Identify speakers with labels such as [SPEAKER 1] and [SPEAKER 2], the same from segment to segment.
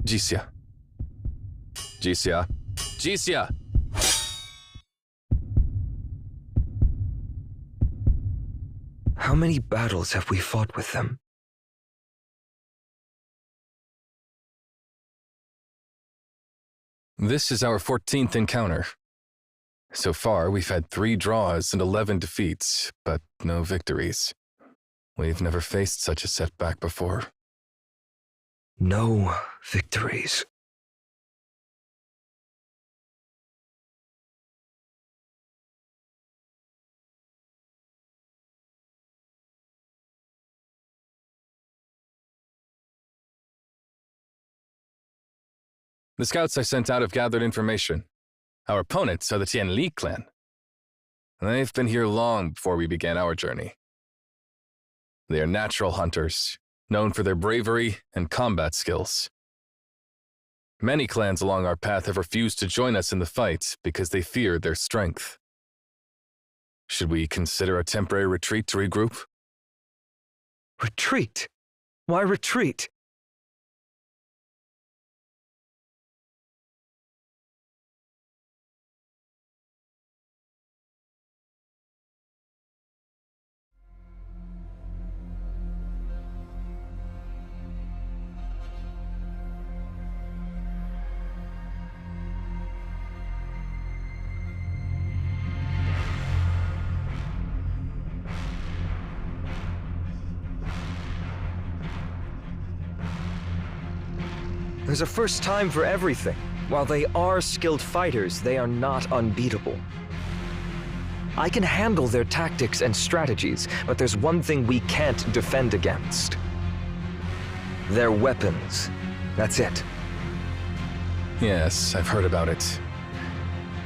[SPEAKER 1] Jixia. Jixia. Jixia!
[SPEAKER 2] How many battles have we fought with them?
[SPEAKER 1] This is our 14th encounter. So far, we've had 3 draws and 11 defeats, but no victories. We've never faced such a setback before.
[SPEAKER 2] No victories.
[SPEAKER 1] The scouts I sent out have gathered information. Our opponents are the Tianli clan. They've been here long before we began our journey. They are natural hunters, known for their bravery and combat skills. Many clans along our path have refused to join us in the fight because they fear their strength. Should we consider a temporary retreat to regroup?
[SPEAKER 2] Retreat? Why retreat? There's a first time for everything. While they are skilled fighters, they are not unbeatable. I can handle their tactics and strategies, but there's one thing we can't defend against. Their weapons. That's it.
[SPEAKER 1] Yes, I've heard about it.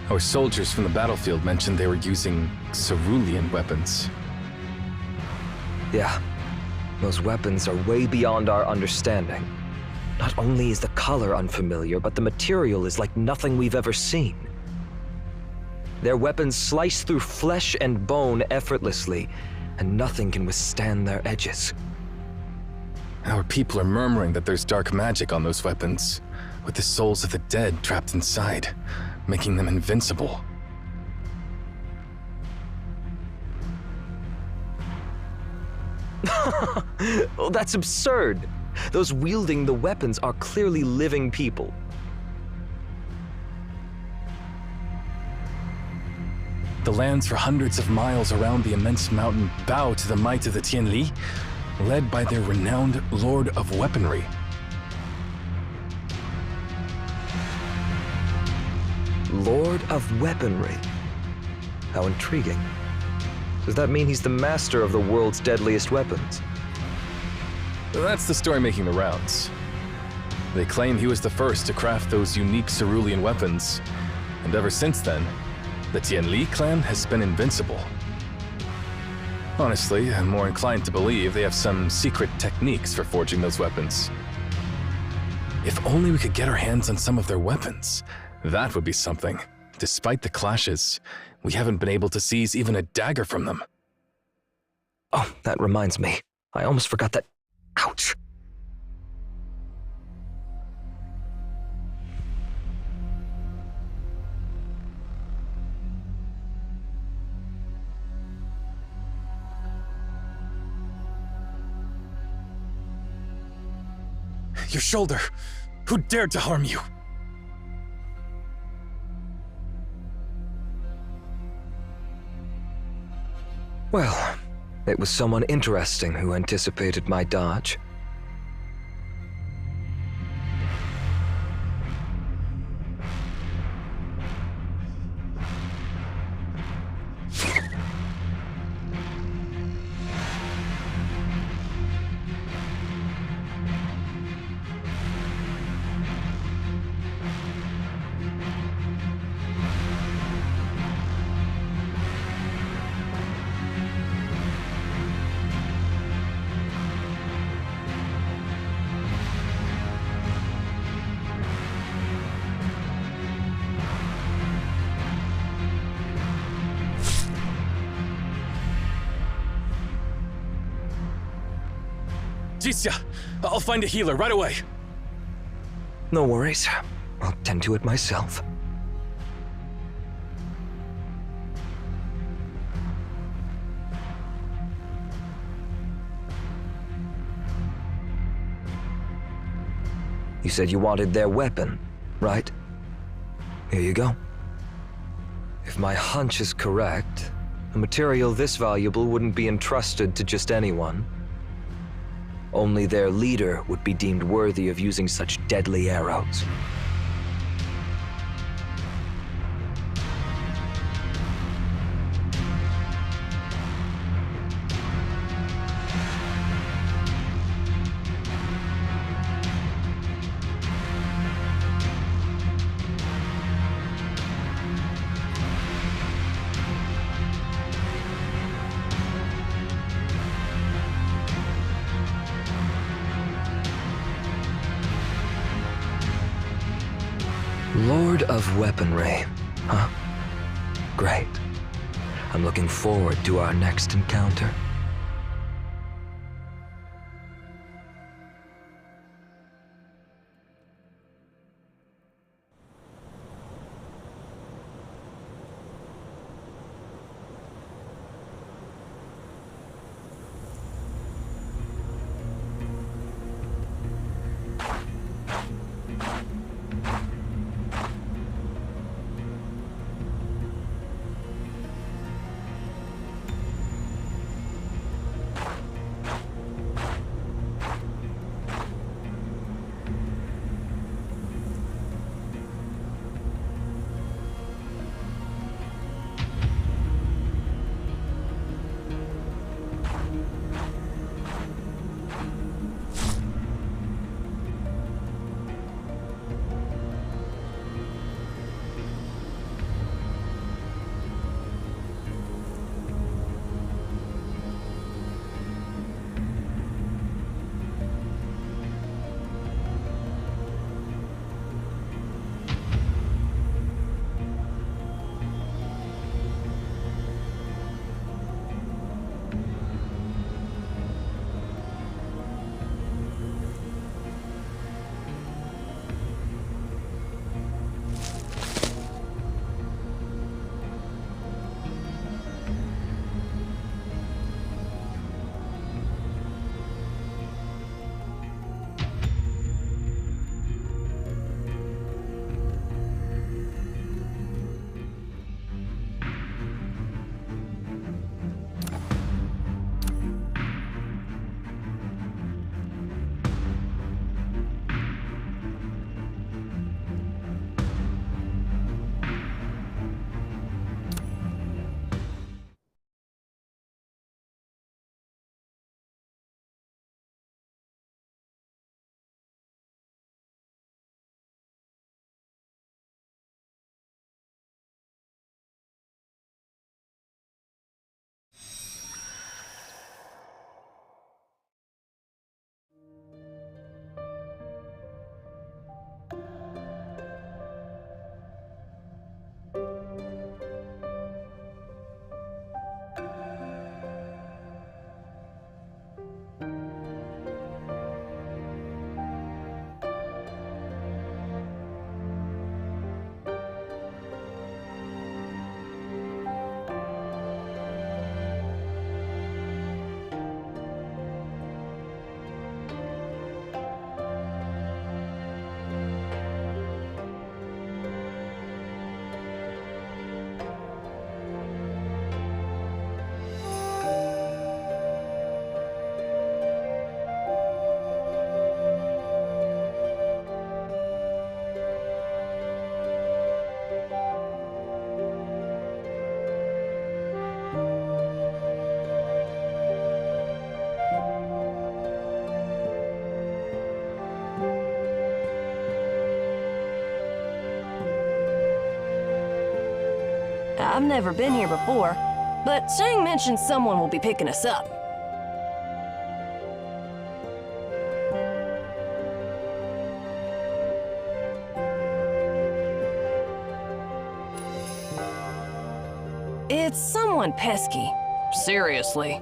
[SPEAKER 1] Our soldiers from the battlefield mentioned they were using cerulean weapons.
[SPEAKER 2] Yeah, those weapons are way beyond our understanding. Not only is the color unfamiliar, but the material is like nothing we've ever seen. Their weapons slice through flesh and bone effortlessly, and nothing can withstand their edges.
[SPEAKER 1] Our people are murmuring that there's dark magic on those weapons, with the souls of the dead trapped inside, making them invincible.
[SPEAKER 2] Oh, that's absurd. Those wielding the weapons are clearly living people.
[SPEAKER 1] The lands for hundreds of miles around the immense mountain bow to the might of the Tianli, led by their renowned Lord of Weaponry.
[SPEAKER 2] Lord of Weaponry? How intriguing. Does that mean he's the master of the world's deadliest weapons?
[SPEAKER 1] That's the story making the rounds. They claim he was the first to craft those unique cerulean weapons, and ever since then, the Tianli clan has been invincible. Honestly, I'm more inclined to believe they have some secret techniques for forging those weapons. If only we could get our hands on some of their weapons, that would be something. Despite the clashes, we haven't been able to seize even a dagger from them.
[SPEAKER 2] Oh, that reminds me. I almost forgot that. Ouch!
[SPEAKER 1] Your shoulder! Who dared to harm you?
[SPEAKER 2] Well, it was someone interesting who anticipated my dodge.
[SPEAKER 1] Jixia, I'll find a healer right away.
[SPEAKER 2] No worries. I'll tend to it myself. You said you wanted their weapon, right? Here you go. If my hunch is correct, a material this valuable wouldn't be entrusted to just anyone. Only their leader would be deemed worthy of using such deadly arrows. Lord of Weaponry, huh? Great. I'm looking forward to our next encounter.
[SPEAKER 3] I've never been here before, but Shang mentioned someone will be picking us up. It's someone pesky. Seriously.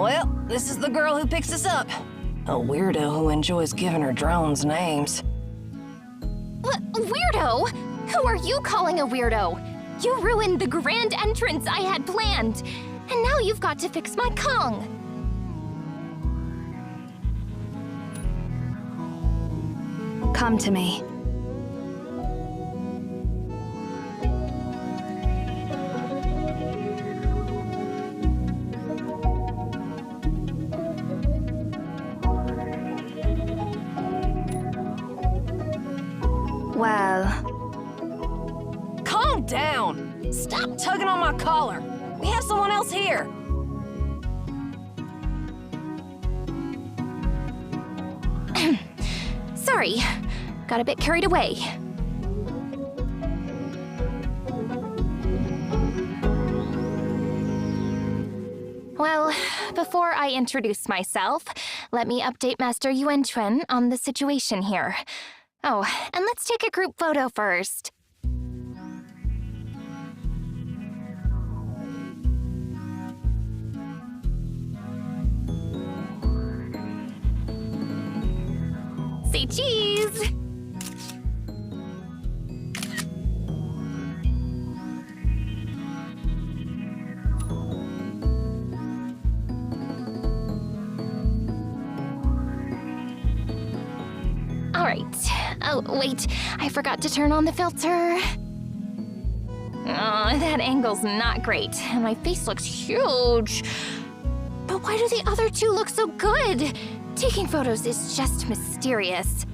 [SPEAKER 3] Well, this is the girl who picks us up. A weirdo who enjoys giving her drones names.
[SPEAKER 4] Weirdo? Who are you calling a weirdo? You ruined the grand entrance I had planned. And now you've got to fix my Kong.
[SPEAKER 5] Come to me. Well...
[SPEAKER 3] Calm down! Stop tugging on my collar! We have someone else here!
[SPEAKER 4] Sorry, got a bit carried away. Well, before I introduce myself, let me update Master Yuan Chuen on the situation here. Oh, and let's take a group photo first. Say cheese! All right. Oh, wait, I forgot to turn on the filter. Oh, that angle's not great, and my face looks huge. But why do the other two look so good? Taking photos is just mysterious.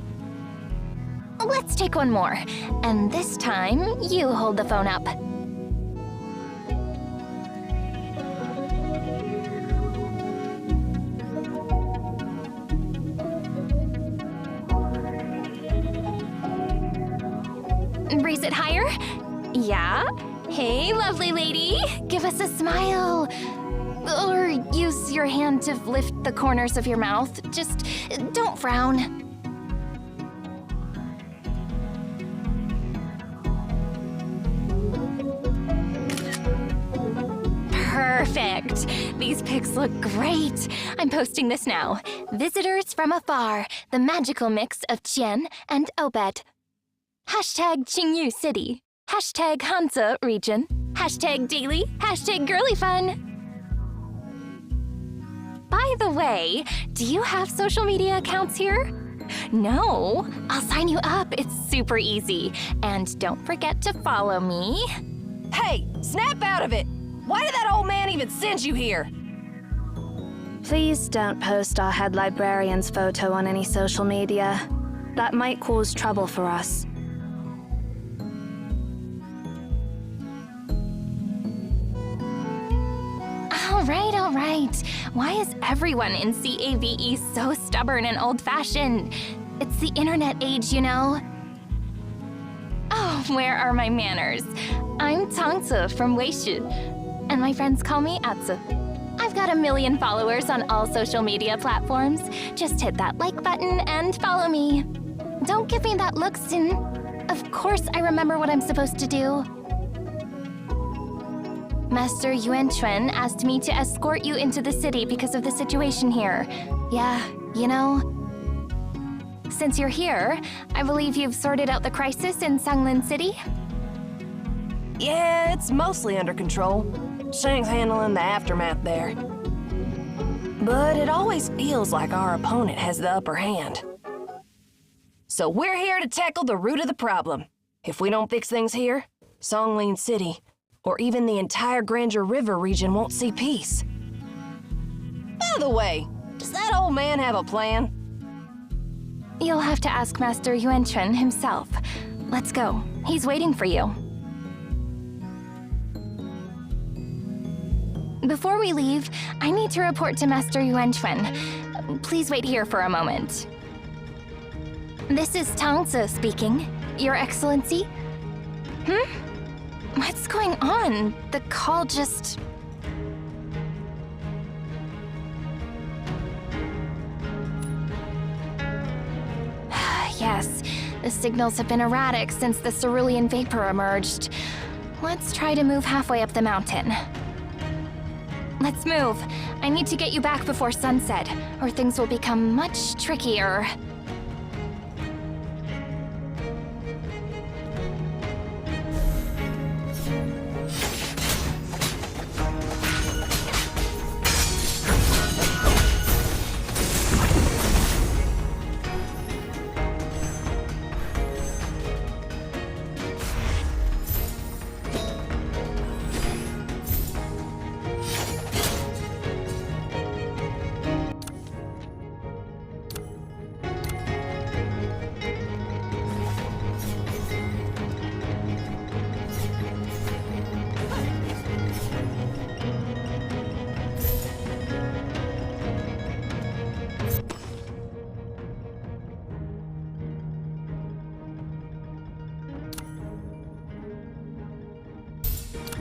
[SPEAKER 4] Let's take one more, and this time, you hold the phone up. Raise it higher. Yeah. Hey, lovely lady. Give us a smile. Or use your hand to lift the corners of your mouth. Just don't frown. Perfect. These pics look great. I'm posting this now. Visitors from afar. The magical mix of Qian and Obed. Hashtag Qingyu City. Hashtag Hansa region. Hashtag daily. Hashtag girly fun. By the way, do you have social media accounts here? No? I'll sign you up. It's super easy. And don't forget to follow me.
[SPEAKER 3] Hey, snap out of it! Why did that old man even send you here?
[SPEAKER 5] Please don't post our head librarian's photo on any social media. That might cause trouble for us.
[SPEAKER 4] All right. Why is everyone in CAVE so stubborn and old-fashioned? It's the internet age, you know. Oh, where are my manners? I'm Tangzi from Weishu, and my friends call me Atsu. I've got 1 million followers on all social media platforms. Just hit that like button and follow me. Don't give me that look, Sin. Of course I remember what I'm supposed to do. Master Yuan Chuen asked me to escort you into the city because of the situation here. Yeah, you know. Since you're here, I believe you've sorted out the crisis in Sanglin City?
[SPEAKER 3] Yeah, it's mostly under control. Shang's handling the aftermath there. But it always feels like our opponent has the upper hand. So we're here to tackle the root of the problem. If we don't fix things here, Songlin City, or even the entire Grandeur River region won't see peace. By the way, does that old man have a plan?
[SPEAKER 4] You'll have to ask Master Yuan Chuen himself. Let's go. He's waiting for you. Before we leave, I need to report to Master Yuan Chuen. Please wait here for a moment. This is Tangzi speaking. Your Excellency? What's going on? The call just... Yes, the signals have been erratic since the cerulean vapor emerged. Let's try to move halfway up the mountain. let's move. I need to get you back before sunset, or things will become much trickier.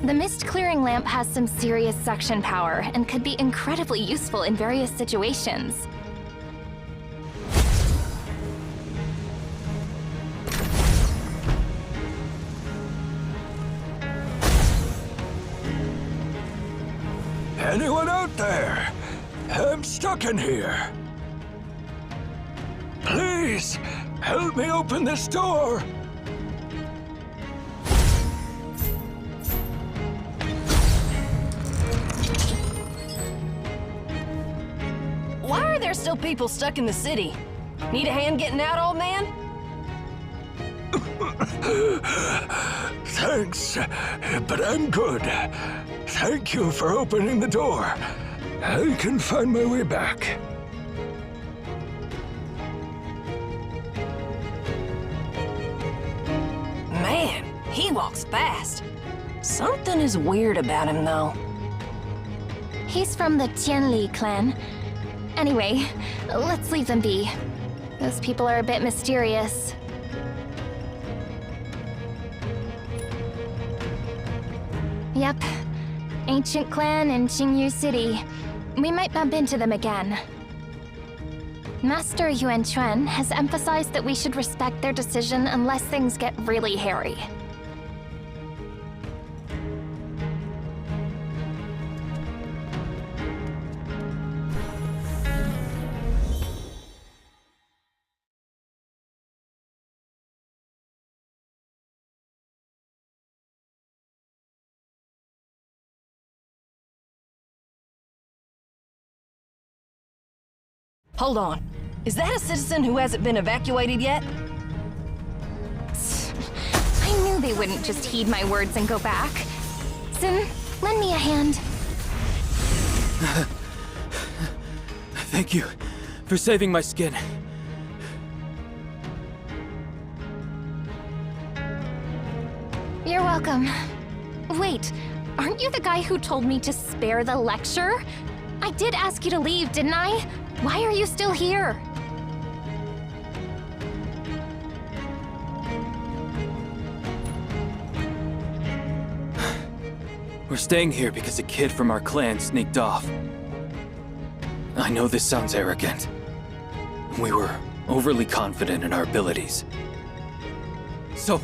[SPEAKER 4] The mist clearing lamp has some serious suction power and could be incredibly useful in various situations.
[SPEAKER 6] Anyone out there? I'm stuck in here. Please, help me open this door.
[SPEAKER 3] Why are there still people stuck in the city? Need a hand getting out, old man?
[SPEAKER 6] Thanks, but I'm good. Thank you for opening the door. I can find my way back.
[SPEAKER 3] Man, he walks fast. Something is weird about him, though.
[SPEAKER 4] He's from the Tianli clan. Anyway, let's leave them be. Those people are a bit mysterious. Yep. Ancient clan in Qingyu City. We might bump into them again. Master Yuan Chuan has emphasized that we should respect their decision unless things get really hairy.
[SPEAKER 3] Hold on. Is that a citizen who hasn't been evacuated yet?
[SPEAKER 4] I knew they wouldn't just heed my words and go back. Sin, lend me a hand.
[SPEAKER 7] Thank you for saving my skin.
[SPEAKER 4] You're welcome. Wait, aren't you the guy who told me to spare the lecture? I did ask you to leave, didn't I? Why are you still here?
[SPEAKER 7] We're staying here because a kid from our clan sneaked off. I know this sounds arrogant. We were overly confident in our abilities. So,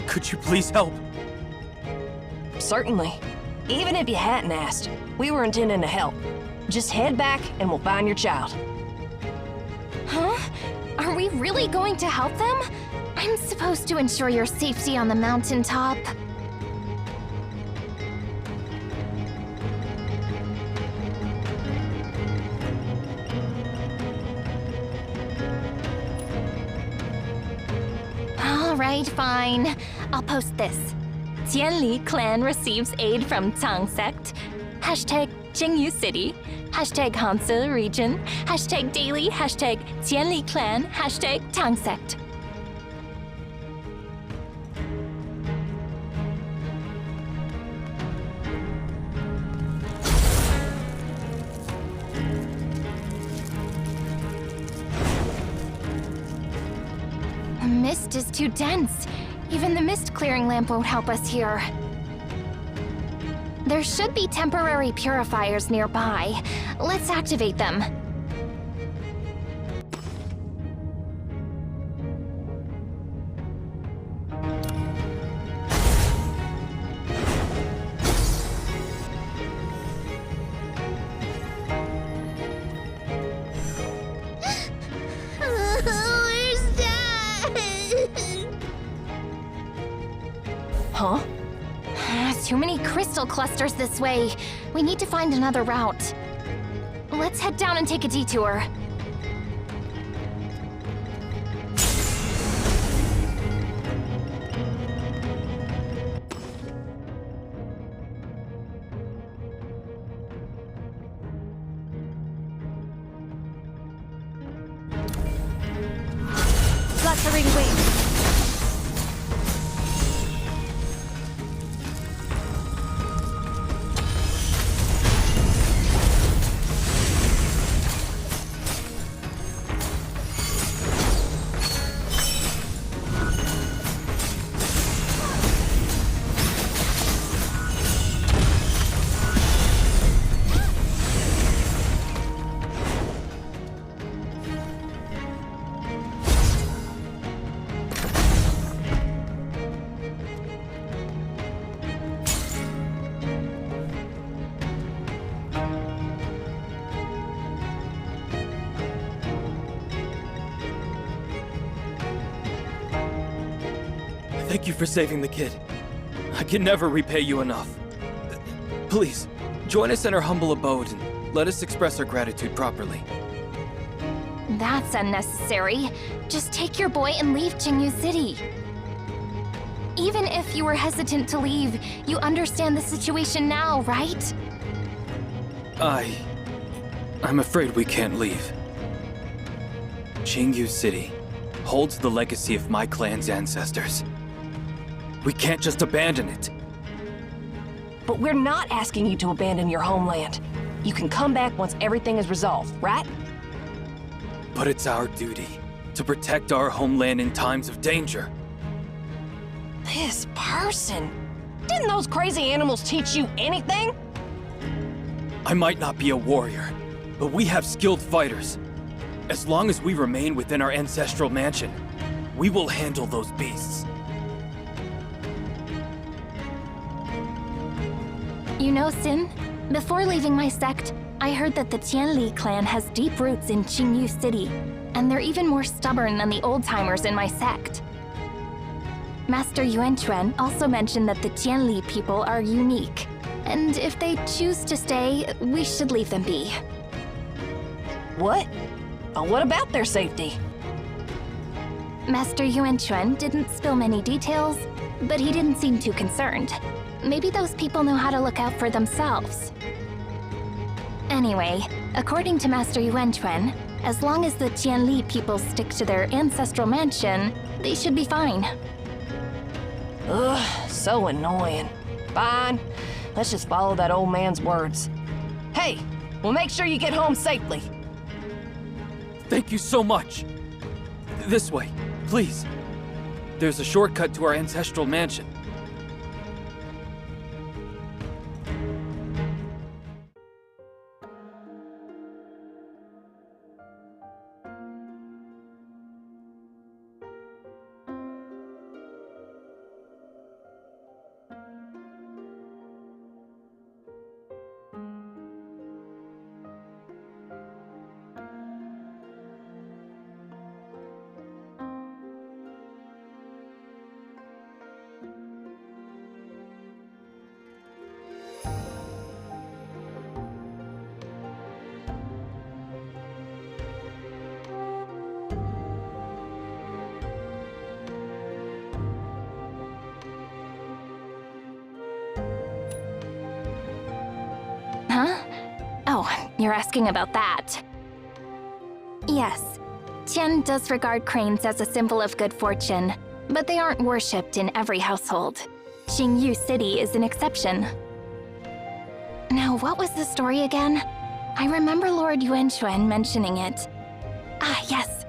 [SPEAKER 7] could you please help?
[SPEAKER 3] Certainly. Even if you hadn't asked, we were intending to help. Just head back and we'll find your child.
[SPEAKER 4] Huh? Are we really going to help them? I'm supposed to ensure your safety on the mountaintop. All right, fine. I'll post this. Tianli clan receives aid from Tang sect. Hashtag Qingyu City. Hashtag Hanse region. Hashtag daily. Hashtag Tianli clan. Hashtag Tang sect. The mist is too dense. Even the mist clearing lamp won't help us here. There should be temporary purifiers nearby. Let's activate them.
[SPEAKER 3] Huh?
[SPEAKER 4] Too many crystal clusters this way. We need to find another route. Let's head down and take a detour.
[SPEAKER 5] Fluttering wings.
[SPEAKER 7] Thank you for saving the kid. I can never repay you enough. Please, join us in our humble abode and let us express our gratitude properly.
[SPEAKER 4] That's unnecessary. Just take your boy and leave Jingyu City. Even if you were hesitant to leave, you understand the situation now, right?
[SPEAKER 7] I'm afraid we can't leave. Jingyu City holds the legacy of my clan's ancestors. We can't just abandon it.
[SPEAKER 3] But we're not asking you to abandon your homeland. You can come back once everything is resolved, right?
[SPEAKER 7] But it's our duty to protect our homeland in times of danger.
[SPEAKER 3] This person. Didn't those crazy animals teach you anything?
[SPEAKER 7] I might not be a warrior, but we have skilled fighters. As long as we remain within our ancestral mansion, we will handle those beasts.
[SPEAKER 4] You know, Sin, before leaving my sect, I heard that the Tianli clan has deep roots in Jingyu City, and they're even more stubborn than the old-timers in my sect. Master Yuanquan also mentioned that the Tianli people are unique, and if they choose to stay, we should leave them be.
[SPEAKER 3] What? What about their safety?
[SPEAKER 4] Master Yuanquan didn't spill many details, but he didn't seem too concerned. Maybe those people know how to look out for themselves. Anyway, according to Master Yuanquan, as long as the Tianli people stick to their ancestral mansion, they should be fine.
[SPEAKER 3] Ugh, so annoying. Fine, let's just follow that old man's words. Hey, we'll make sure you get home safely.
[SPEAKER 7] Thank you so much. This way, please. There's a shortcut to our ancestral mansion.
[SPEAKER 4] Huh? Oh, you're asking about that. Yes, Tian does regard cranes as a symbol of good fortune, but they aren't worshipped in every household. Jingyu City is an exception. Now, what was the story again? I remember Lord Yuanquan mentioning it. Ah, yes.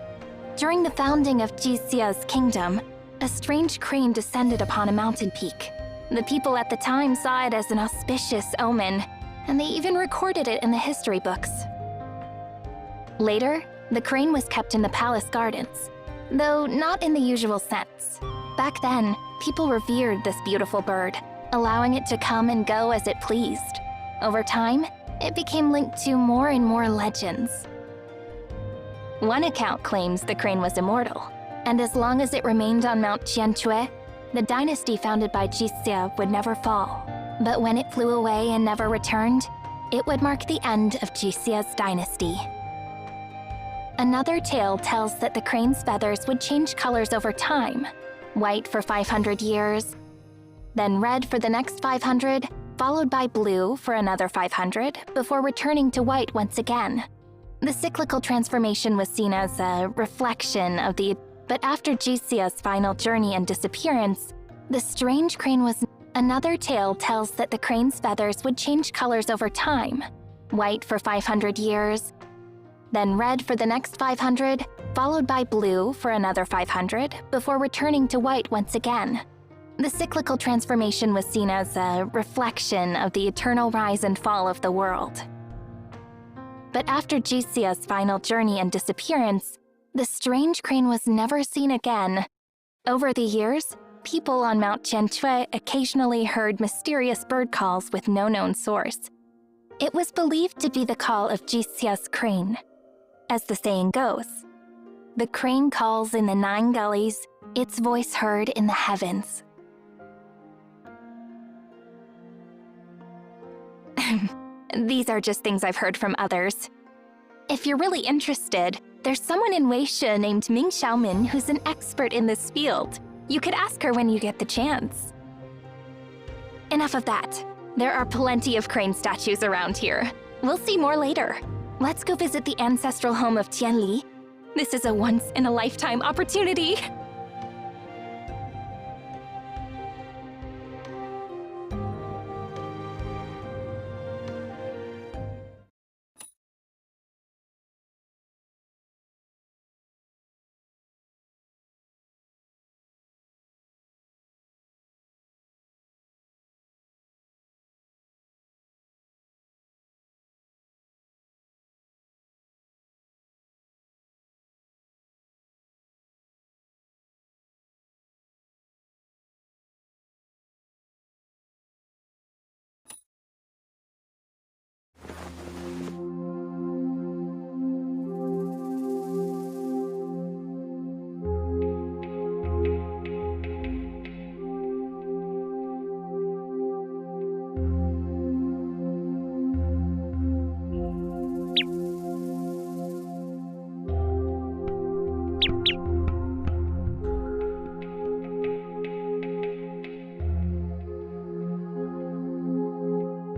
[SPEAKER 4] During the founding of Jixia's kingdom, a strange crane descended upon a mountain peak. The people at the time saw it as an auspicious omen, and they even recorded it in the history books. Later, the crane was kept in the palace gardens, though not in the usual sense. Back then, people revered this beautiful bird, allowing it to come and go as it pleased. Over time, it became linked to more and more legends. One account claims the crane was immortal, and as long as it remained on Mount Qianque, the dynasty founded by Seer would never fall. But when it flew away and never returned, it would mark the end of Seer's dynasty. Another tale tells that the crane's feathers would change colors over time, white for 500 years, then red for the next 500, followed by blue for another 500, before returning to white once again. The cyclical transformation was seen as a reflection of the... But after Seer's final journey and disappearance, the strange crane was... Another tale tells that the crane's feathers would change colors over time, white for 500 years, then red for the next 500, followed by blue for another 500, before returning to white once again. The cyclical transformation was seen as a reflection of the eternal rise and fall of the world. But after Seer's final journey and disappearance, the strange crane was never seen again. Over the years, people on Mount Tianque occasionally heard mysterious bird calls with no known source. It was believed to be the call of Seer's crane. As the saying goes, the crane calls in the 9 gullies, its voice heard in the heavens. These are just things I've heard from others. If you're really interested, there's someone in Weisha named MINGZHOU who's an expert in this field. You could ask her when you get the chance. Enough of that. There are plenty of crane statues around here. We'll see more later. Let's go visit the ancestral home of Tianli. This is a once-in-a-lifetime opportunity.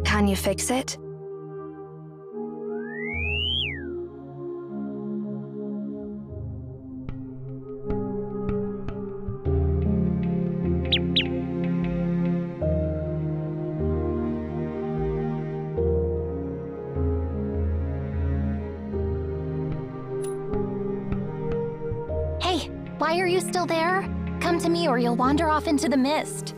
[SPEAKER 5] Can you fix it?
[SPEAKER 4] Hey, why are you still there? Come to me or you'll wander off into the mist.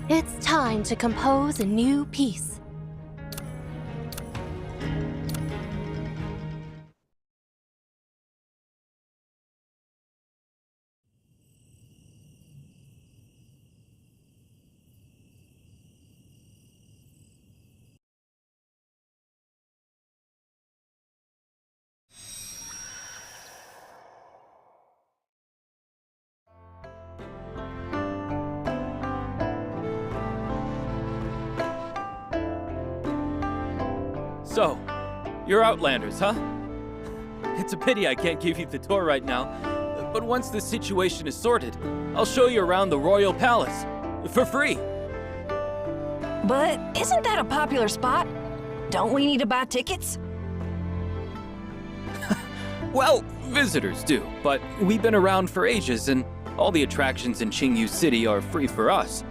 [SPEAKER 8] It's time to compose a new piece.
[SPEAKER 7] So, you're Outlanders, huh? It's a pity I can't give you the tour right now, but once this situation is sorted, I'll show you around the Royal Palace. For free.
[SPEAKER 3] But isn't that a popular spot? Don't we need to buy tickets?
[SPEAKER 7] Well, visitors do, but we've been around for ages, and all the attractions in Qingyu City are free for us.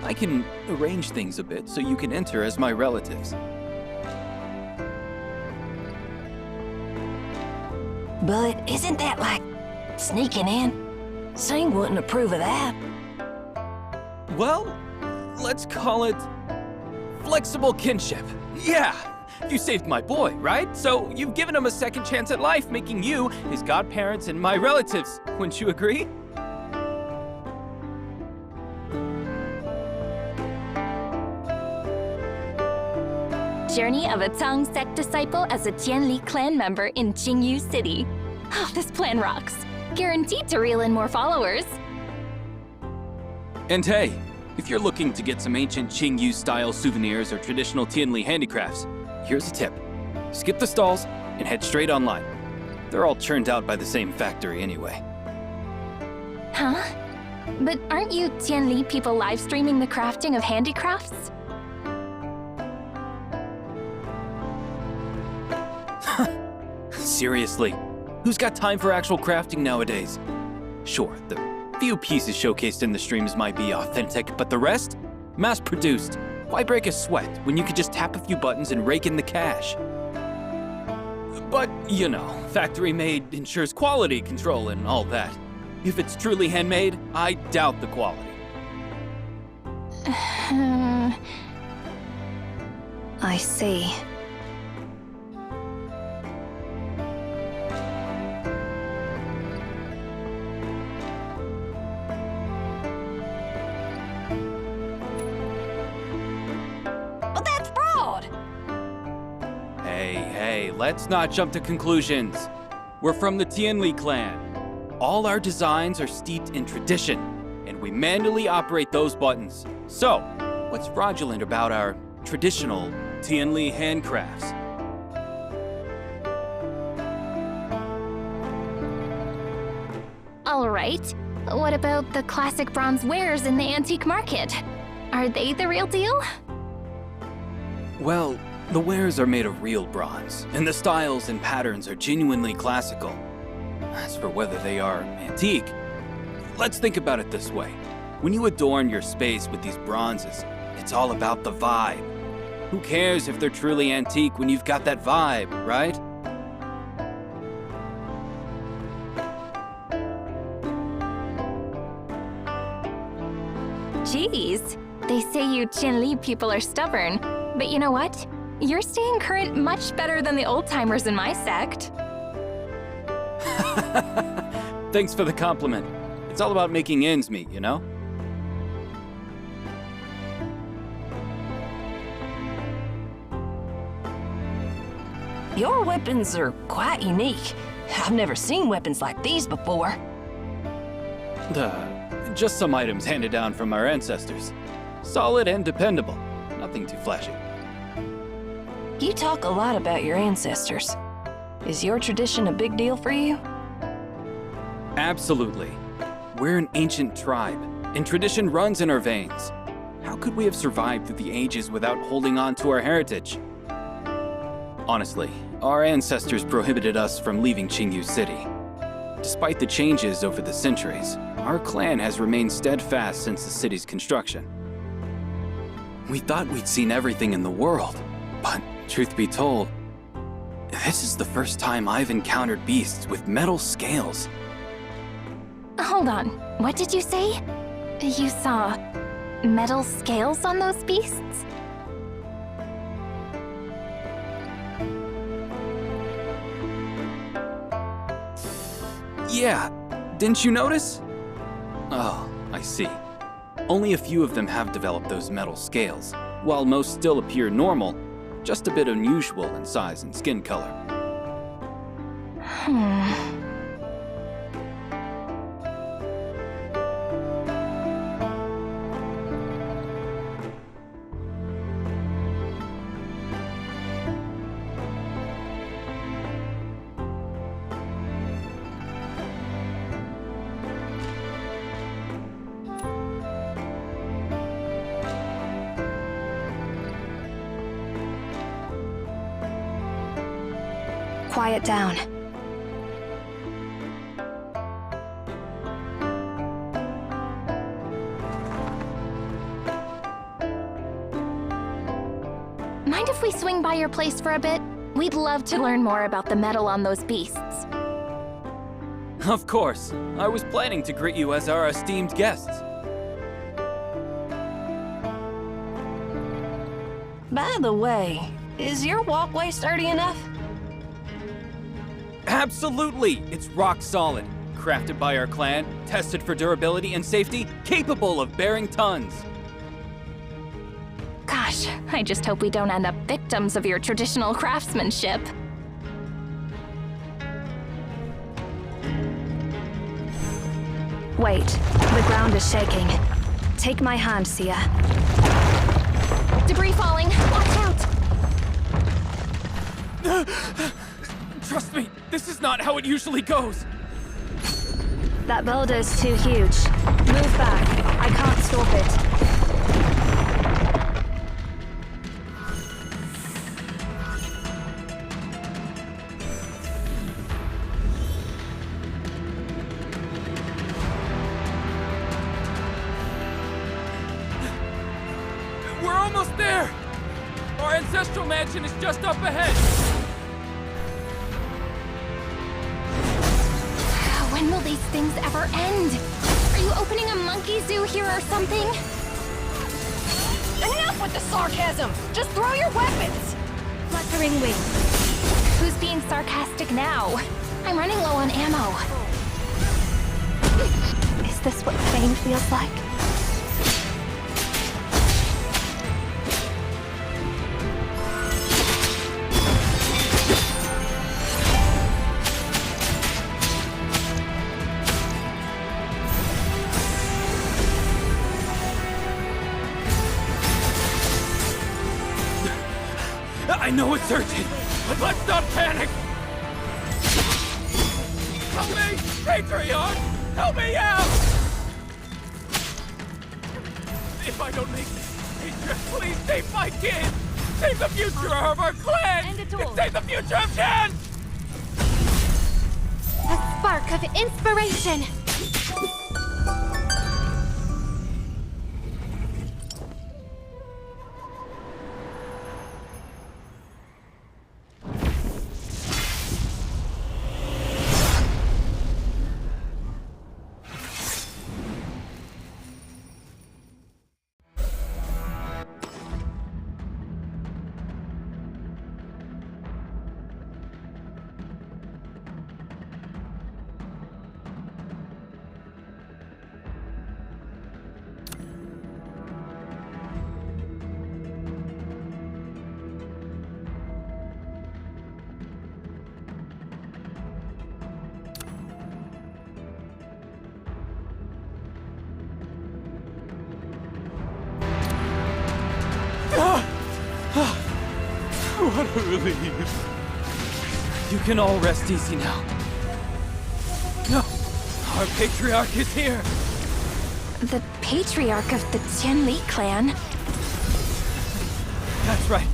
[SPEAKER 7] I can arrange things a bit so you can enter as my relatives.
[SPEAKER 3] But isn't that like sneaking in? Sing wouldn't approve of that.
[SPEAKER 7] Well, let's call it flexible kinship. Yeah, you saved my boy, right? So you've given him a second chance at life, making you his godparents and my relatives. Wouldn't you agree?
[SPEAKER 4] Journey of a Tang sect disciple as a Tianli clan member in Qingyu City. Oh, this plan rocks. Guaranteed to reel in more followers.
[SPEAKER 7] And hey, if you're looking to get some ancient Qingyu-style souvenirs or traditional Tianli handicrafts, here's a tip. Skip the stalls and head straight online. They're all churned out by the same factory anyway.
[SPEAKER 4] Huh? But aren't you Tianli people live streaming the crafting of handicrafts?
[SPEAKER 7] Seriously, who's got time for actual crafting nowadays? Sure, the few pieces showcased in the streams might be authentic, but the rest? Mass-produced. Why break a sweat when you could just tap a few buttons and rake in the cash? But, you know, factory-made ensures quality control and all that. If it's truly handmade, I doubt the quality.
[SPEAKER 5] I see.
[SPEAKER 3] But that's fraud!
[SPEAKER 7] Hey, let's not jump to conclusions. We're from the Tianli clan. All our designs are steeped in tradition, and we manually operate those buttons. So, what's fraudulent about our traditional Tianli handcrafts?
[SPEAKER 4] All right. What about the classic bronze wares in the antique market? Are they the real deal?
[SPEAKER 7] Well, the wares are made of real bronze, and the styles and patterns are genuinely classical. As for whether they are antique, let's think about it this way. When you adorn your space with these bronzes, it's all about the vibe. Who cares if they're truly antique when you've got that vibe, right?
[SPEAKER 4] Jeez, they say you Tianli people are stubborn, but you know what? You're staying current much better than the old-timers in my sect.
[SPEAKER 7] Thanks for the compliment. It's all about making ends meet, you know?
[SPEAKER 3] Your weapons are quite unique. I've never seen weapons like these before.
[SPEAKER 7] Just some items handed down from our ancestors. Solid and dependable. Nothing too flashy.
[SPEAKER 3] You talk a lot about your ancestors. Is your tradition a big deal for you?
[SPEAKER 7] Absolutely. We're an ancient tribe, and tradition runs in our veins. How could we have survived through the ages without holding on to our heritage? Honestly, our ancestors prohibited us from leaving Qingyu City. Despite the changes over the centuries, our clan has remained steadfast since the city's construction. We thought we'd seen everything in the world, but truth be told, this is the first time I've encountered beasts with metal scales.
[SPEAKER 4] Hold on, what did you say? You saw metal scales on those beasts?
[SPEAKER 7] Yeah, didn't you notice? Oh, I see. Only a few of them have developed those metal scales, while most still appear normal, just a bit unusual in size and skin color.
[SPEAKER 5] Quiet down.
[SPEAKER 4] Mind if we swing by your place for a bit? We'd love to learn more about the metal on those beasts.
[SPEAKER 7] Of course. I was planning to greet you as our esteemed guests.
[SPEAKER 3] By the way, is your walkway sturdy enough?
[SPEAKER 7] Absolutely! It's rock solid. Crafted by our clan, tested for durability and safety, capable of bearing tons.
[SPEAKER 4] Gosh, I just hope we don't end up victims of your traditional craftsmanship.
[SPEAKER 5] Wait, the ground is shaking. Take my hand, Seer.
[SPEAKER 4] Debris falling. Watch out!
[SPEAKER 7] Trust me, this is not how it usually goes.
[SPEAKER 5] That boulder is too huge. Move back. I can't stop it.
[SPEAKER 7] We're almost there! Our ancestral mansion is just up ahead!
[SPEAKER 4] When will these things ever end? Are you opening a monkey zoo here or something?
[SPEAKER 3] Enough with the sarcasm! Just throw your weapons!
[SPEAKER 4] Fluttering wings. Who's being sarcastic now? I'm running low on ammo.
[SPEAKER 5] Is this what pain feels like?
[SPEAKER 7] I know it's urgent, but let's not panic! Help me! Patriarch! Help me out! If I don't make this, Patriarch, please save my kid! Save the future of our clan!
[SPEAKER 8] End it all.
[SPEAKER 7] Save the future of Jan!
[SPEAKER 8] A spark of inspiration!
[SPEAKER 7] What a relief. You can all rest easy now. No, our patriarch is here.
[SPEAKER 4] The patriarch of the Tianli clan?
[SPEAKER 7] That's right.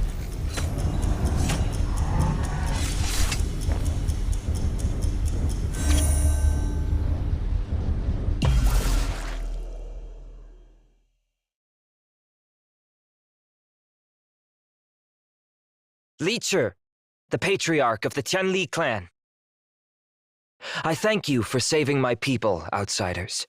[SPEAKER 2] Leecher, the patriarch of the Tianli clan. I thank you for saving my people, outsiders.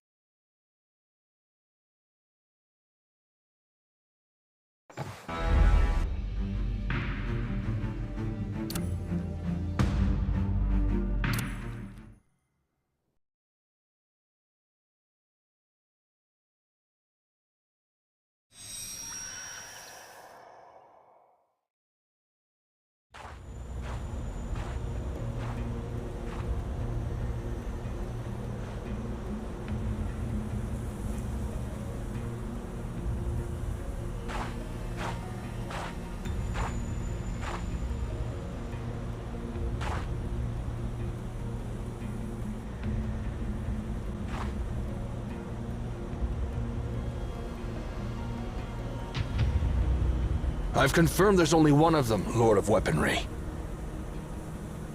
[SPEAKER 6] I've confirmed there's only one of them, Lord of Weaponry.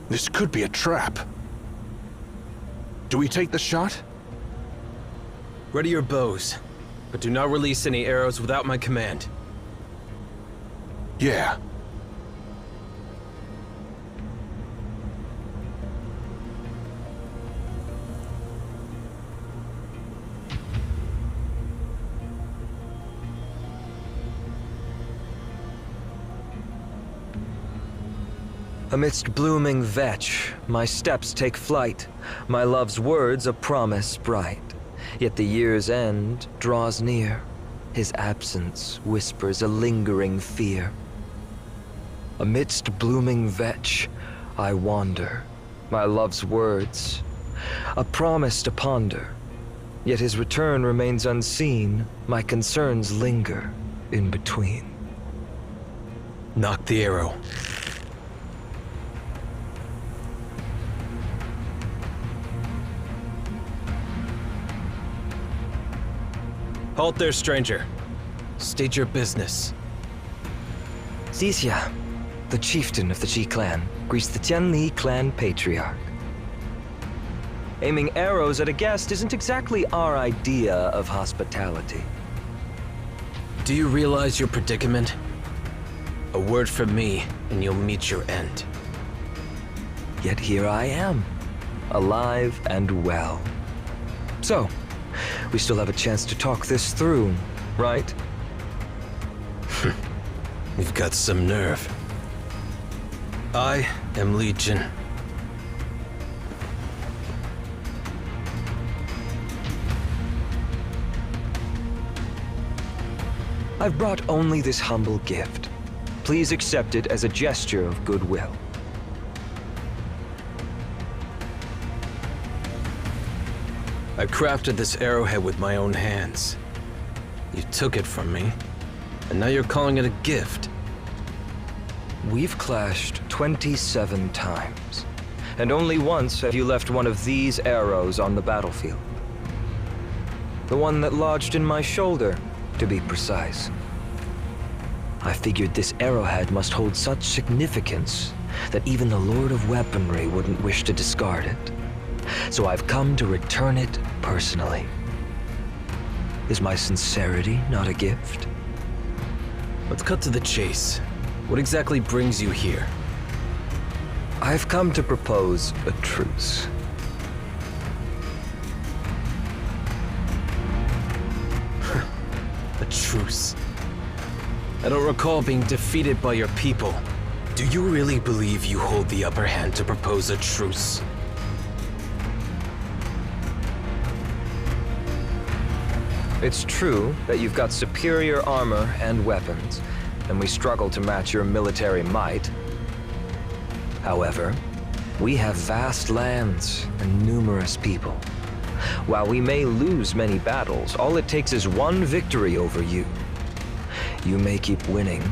[SPEAKER 6] This could be a trap. Do we take the shot?
[SPEAKER 9] Ready your bows, but do not release any arrows without my command.
[SPEAKER 6] Yeah.
[SPEAKER 2] Amidst blooming vetch, my steps take flight, my love's words a promise bright. Yet the year's end draws near, his absence whispers a lingering fear. Amidst blooming vetch, I wander, my love's words, a promise to ponder. Yet his return remains unseen, my concerns linger in between.
[SPEAKER 9] Knock the arrow. Halt there, stranger. State your business.
[SPEAKER 2] Xixia, the chieftain of the Qi clan, greets the Tianli clan patriarch. Aiming arrows at a guest isn't exactly our idea of hospitality.
[SPEAKER 9] Do you realize your predicament? A word from me, and you'll meet your end.
[SPEAKER 2] Yet here I am, alive and well. So, we still have a chance to talk this through, right?
[SPEAKER 9] You've got some nerve. I am Legion.
[SPEAKER 2] I've brought only this humble gift. Please accept it as a gesture of goodwill.
[SPEAKER 9] I crafted this arrowhead with my own hands. You took it from me, and now you're calling it a gift.
[SPEAKER 2] We've clashed 27 times, and only once have you left one of these arrows on the battlefield. The one that lodged in my shoulder, to be precise. I figured this arrowhead must hold such significance that even the Lord of Weaponry wouldn't wish to discard it. So I've come to return it personally. Is my sincerity not a gift?
[SPEAKER 9] Let's cut to the chase. What exactly brings you here?
[SPEAKER 2] I've come to propose a truce.
[SPEAKER 9] A truce. I don't recall being defeated by your people. Do you really believe you hold the upper hand to propose a truce?
[SPEAKER 2] It's true that you've got superior armor and weapons, and we struggle to match your military might. However, we have vast lands and numerous people. While we may lose many battles, all it takes is one victory over you. You may keep winning,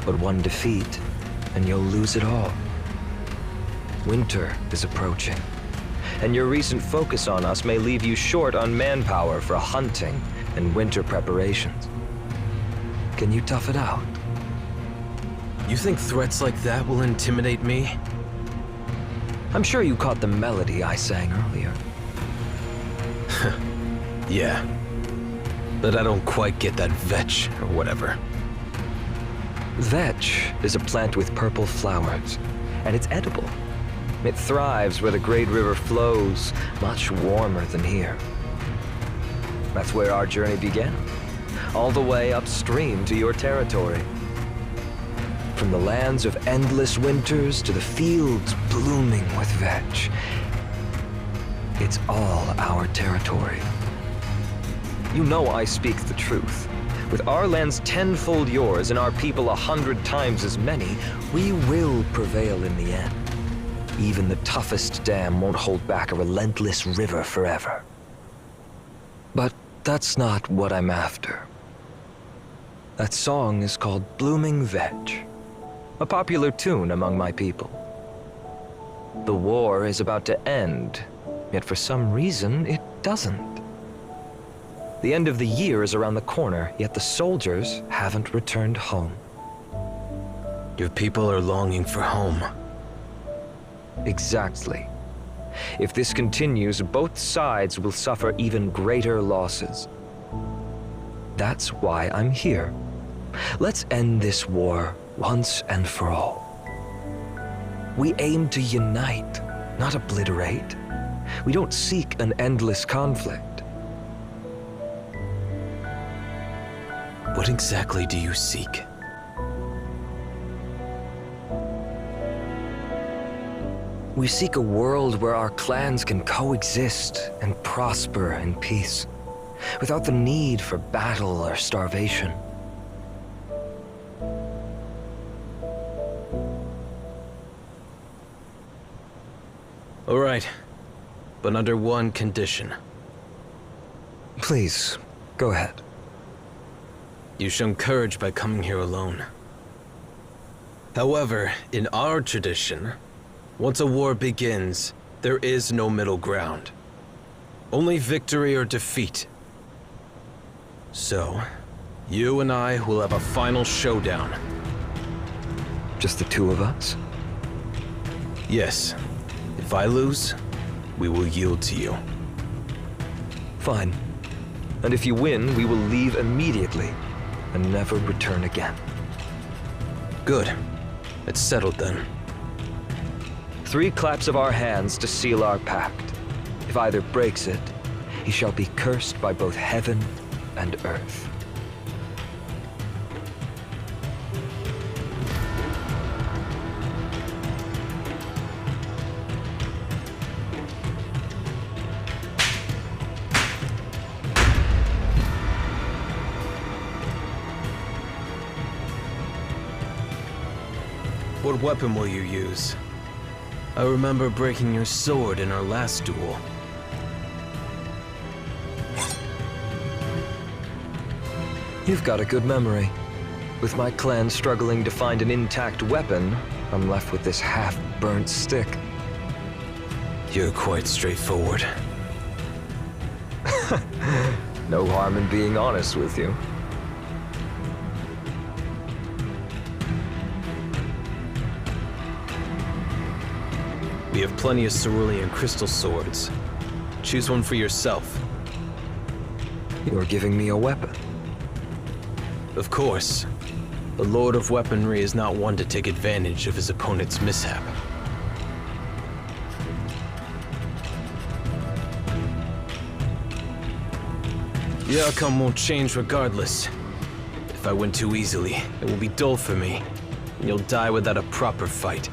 [SPEAKER 2] but one defeat, and you'll lose it all. Winter is approaching, and your recent focus on us may leave you short on manpower for hunting and winter preparations. Can you tough it out?
[SPEAKER 9] You think threats like that will intimidate me?
[SPEAKER 2] I'm sure you caught the melody I sang earlier.
[SPEAKER 9] Yeah. But I don't quite get that vetch or whatever.
[SPEAKER 2] Vetch is a plant with purple flowers, and it's edible. It thrives where the Great River flows, much warmer than here. That's where our journey began, all the way upstream to your territory. From the lands of endless winters to the fields blooming with vetch, it's all our territory. You know I speak the truth. With our lands tenfold yours and our people 100 times as many, we will prevail in the end. Even the toughest dam won't hold back a relentless river forever. But that's not what I'm after. That song is called Blooming Vetch, a popular tune among my people. The war is about to end, yet for some reason it doesn't. The end of the year is around the corner, yet the soldiers haven't returned home.
[SPEAKER 9] Your people are longing for home.
[SPEAKER 2] Exactly. If this continues, both sides will suffer even greater losses. That's why I'm here. Let's end this war once and for all. We aim to unite, not obliterate. We don't seek an endless conflict.
[SPEAKER 9] What exactly do you seek?
[SPEAKER 2] We seek a world where our clans can coexist and prosper in peace, without the need for battle or starvation.
[SPEAKER 9] All right, but under one condition.
[SPEAKER 2] Please, go ahead.
[SPEAKER 9] You've shown courage by coming here alone. However, in our tradition, once a war begins, there is no middle ground. Only victory or defeat. So, you and I will have a final showdown.
[SPEAKER 2] Just the two of us?
[SPEAKER 9] Yes. If I lose, we will yield to you.
[SPEAKER 2] Fine. And if you win, we will leave immediately and never return again.
[SPEAKER 9] Good. It's settled then.
[SPEAKER 2] 3 claps of our hands to seal our pact. If either breaks it, he shall be cursed by both heaven and earth.
[SPEAKER 9] What weapon will you use? I remember breaking your sword in our last duel.
[SPEAKER 2] You've got a good memory. With my clan struggling to find an intact weapon, I'm left with this half-burnt stick.
[SPEAKER 9] You're quite straightforward.
[SPEAKER 2] No harm in being honest with you.
[SPEAKER 9] We have plenty of cerulean crystal swords. Choose one for yourself.
[SPEAKER 2] You're giving me a weapon.
[SPEAKER 9] Of course. The Lord of Weaponry is not one to take advantage of his opponent's mishap. The outcome won't change regardless. If I win too easily, it will be dull for me, and you'll die without a proper fight.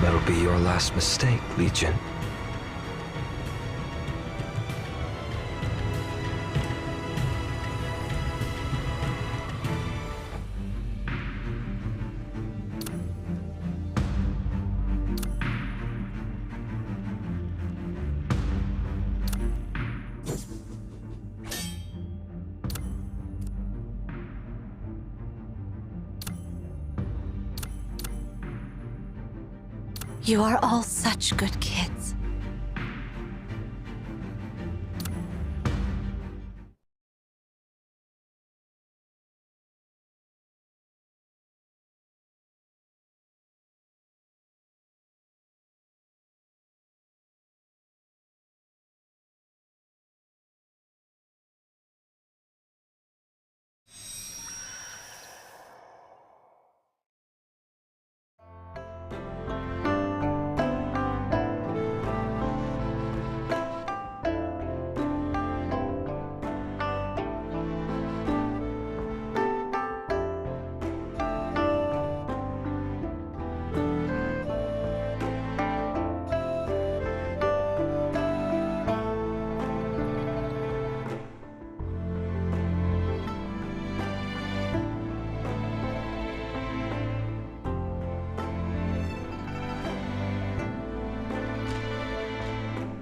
[SPEAKER 2] That'll be your last mistake, Legion.
[SPEAKER 10] You are all such good kids.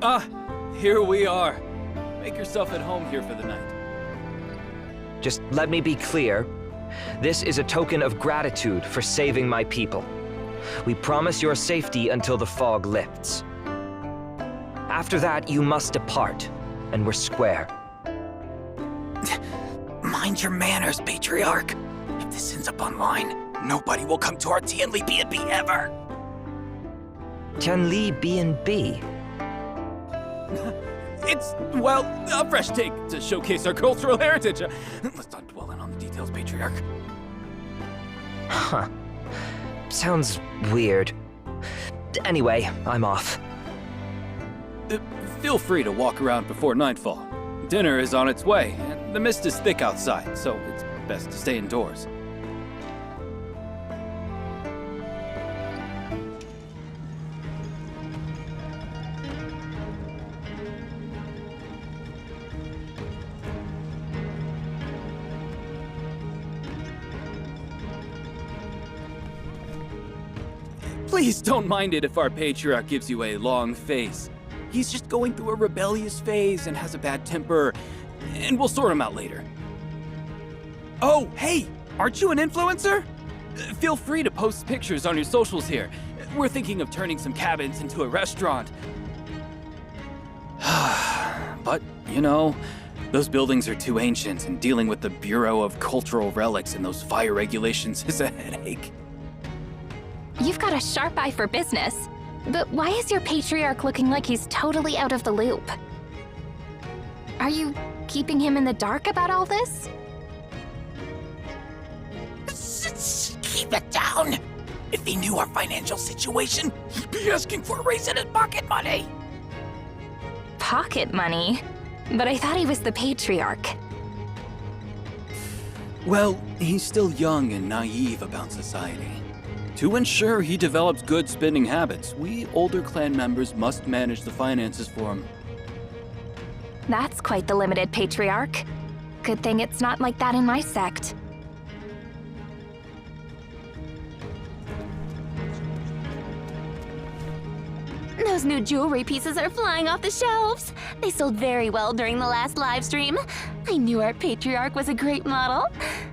[SPEAKER 7] Ah, here we are. Make yourself at home here for the night.
[SPEAKER 2] Just let me be clear. This is a token of gratitude for saving my people. We promise your safety until the fog lifts. After that, you must depart, and we're square.
[SPEAKER 7] Mind your manners, Patriarch. If this ends up online, nobody will come to our Tianli B&B ever.
[SPEAKER 2] Tianli B&B?
[SPEAKER 7] It's, well, a fresh take to showcase our cultural heritage. Let's not dwell in on the details, Patriarch.
[SPEAKER 2] Huh. Sounds weird. Anyway, I'm off.
[SPEAKER 7] Feel free to walk around before nightfall. Dinner is on its way, and the mist is thick outside, so it's best to stay indoors. Please don't mind it if our Patriarch gives you a long face. He's just going through a rebellious phase and has a bad temper, and we'll sort him out later. Oh, hey! Aren't you an influencer? Feel free to post pictures on your socials here. We're thinking of turning some cabins into a restaurant. But, you know, those buildings are too ancient, and dealing with the Bureau of Cultural Relics and those fire regulations is a headache.
[SPEAKER 4] You've got a sharp eye for business. But why is your Patriarch looking like he's totally out of the loop? Are you keeping him in the dark about all this?
[SPEAKER 7] Keep it down! If he knew our financial situation, he'd be asking for a raise in his pocket money!
[SPEAKER 4] Pocket money? But I thought he was the Patriarch.
[SPEAKER 7] Well, he's still young and naive about society. To ensure he develops good spending habits, we older clan members must manage the finances for him.
[SPEAKER 4] That's quite the limited Patriarch. Good thing it's not like that in my sect.
[SPEAKER 8] Those new jewelry pieces are flying off the shelves. They sold very well during the last live stream. I knew our Patriarch was a great model.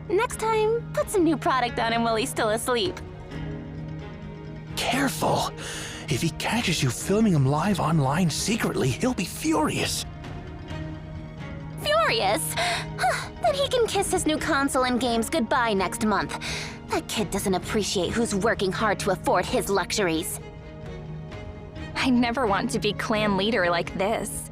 [SPEAKER 8] Next time, put some new product on him while he's still asleep.
[SPEAKER 6] Careful! If he catches you filming him live online secretly, he'll be furious.
[SPEAKER 8] Furious? Then he can kiss his new console and games goodbye next month. That kid doesn't appreciate who's working hard to afford his luxuries.
[SPEAKER 4] I never want to be clan leader like this.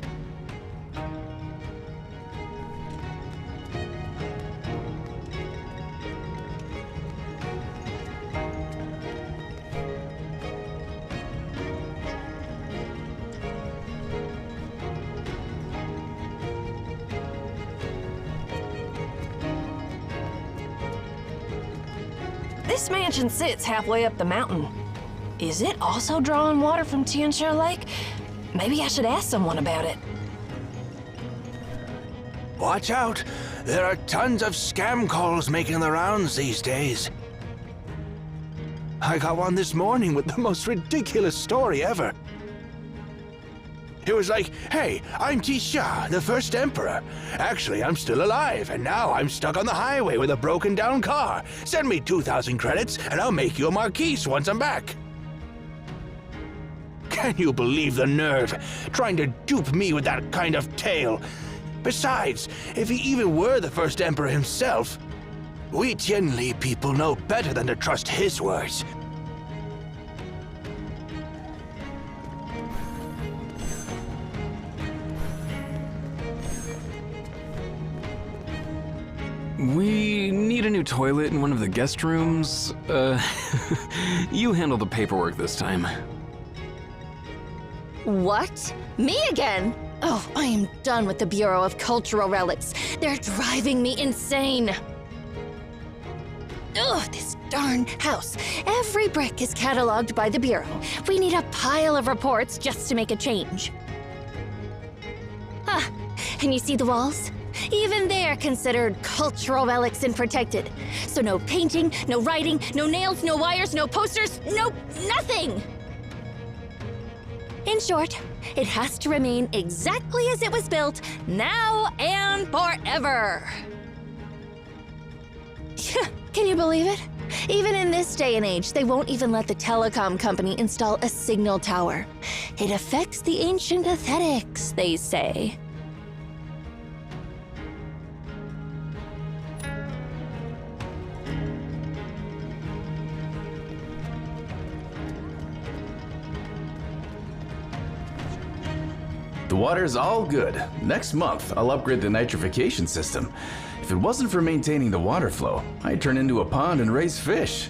[SPEAKER 3] This mansion sits halfway up the mountain. Is it also drawing water from Tianxia Lake? Maybe I should ask someone about it.
[SPEAKER 6] Watch out! There are tons of scam calls making the rounds these days. I got one this morning with the most ridiculous story ever. It was like, hey, I'm Tisha, the first emperor. Actually, I'm still alive, and now I'm stuck on the highway with a broken down car. Send me 2,000 credits, and I'll make you a marquise once I'm back. Can you believe the nerve? Trying to dupe me with that kind of tale. Besides, if he even were the first emperor himself, we Tianli people know better than to trust his words.
[SPEAKER 11] We need a new toilet in one of the guest rooms. You handle the paperwork this time.
[SPEAKER 8] What? Me again? Oh, I am done with the Bureau of Cultural Relics. They're driving me insane. Ugh, this darn house. Every brick is cataloged by the Bureau. We need a pile of reports just to make a change. Ah, and you see the walls? Even they're considered cultural relics and protected. So no painting, no writing, no nails, no wires, no posters, nope, nothing! In short, it has to remain exactly as it was built, now and forever. Can you believe it?
[SPEAKER 12] Even in this day and age, they won't even let the telecom company install a signal tower. It affects the ancient aesthetics, they say.
[SPEAKER 13] The water's all good. Next month, I'll upgrade the nitrification system. If it wasn't for maintaining the water flow, I'd turn into a pond and raise fish.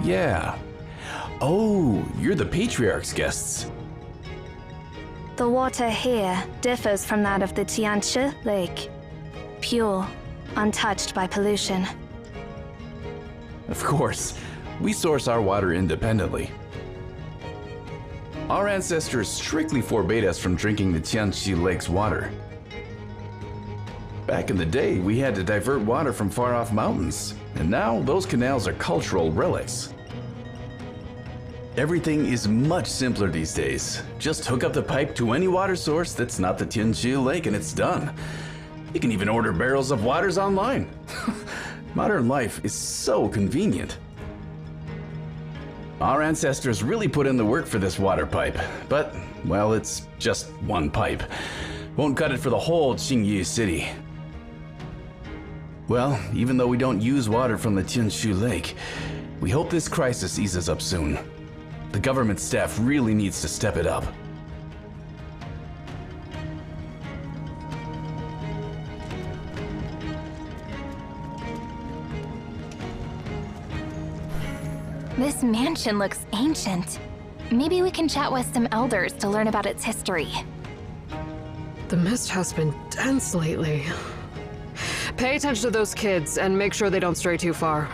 [SPEAKER 13] Yeah. Oh, you're the Patriarch's guests.
[SPEAKER 5] The water here differs from that of the Tianchi Lake. Pure, untouched by pollution.
[SPEAKER 13] Of course, we source our water independently. Our ancestors strictly forbade us from drinking the Tianchi Lake's water. Back in the day, we had to divert water from far-off mountains, and now those canals are cultural relics. Everything is much simpler these days. Just hook up the pipe to any water source that's not the Tianchi Lake and it's done. You can even order barrels of waters online. Modern life is so convenient. Our ancestors really put in the work for this water pipe, but, well, it's just one pipe. Won't cut it for the whole Qingyu city. Well, even though we don't use water from the Tianchi Lake, we hope this crisis eases up soon. The government staff really needs to step it up.
[SPEAKER 4] This mansion looks ancient. Maybe we can chat with some elders to learn about its history.
[SPEAKER 14] The mist has been dense lately. Pay attention to those kids and make sure they don't stray too far.